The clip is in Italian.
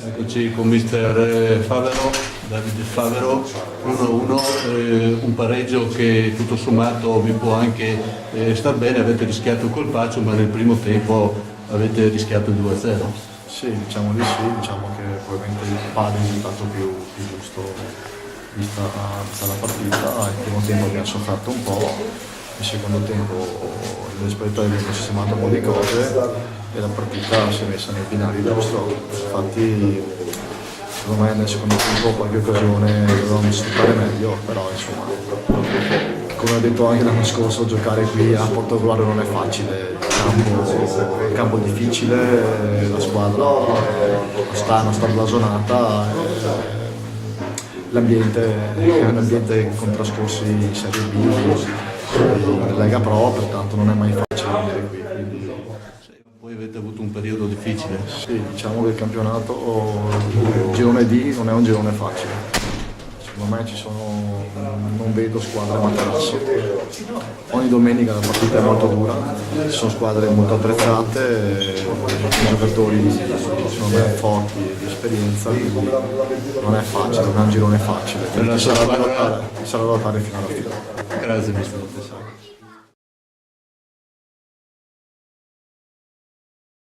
Eccoci con mister Favero, Davide Favero, 1-1, un pareggio che tutto sommato vi può anche star bene. Avete rischiato il colpaccio, ma nel primo tempo avete rischiato il 2-0. Sì, diciamo di sì, diciamo che probabilmente il pari è il risultato più giusto vista la partita. Il primo tempo abbiamo sofferto un po', il secondo tempo l'inesperienza abbiamo sistemato un po' di cose e la partita si è messa nei binari giusto. Infatti secondo me nel secondo tempo qualche occasione dovevamo sfruttare meglio, però insomma, come ho detto anche l'anno scorso, giocare qui a Portogruaro non è facile, è un campo difficile, la squadra non sta blasonata, l'ambiente è un ambiente con trascorsi in Serie B, in Lega Pro, pertanto non è mai facile venire qui. Voi avete avuto un periodo difficile. Sì, diciamo che il campionato, il girone D non è un girone facile. Secondo me non vedo squadre materasse. Ogni domenica la partita è molto dura, ci sono squadre molto attrezzate, giocatori secondo me forti di esperienza, quindi non è facile, non è un girone facile. Sarà da lottare fino alla fine. Grazie mister.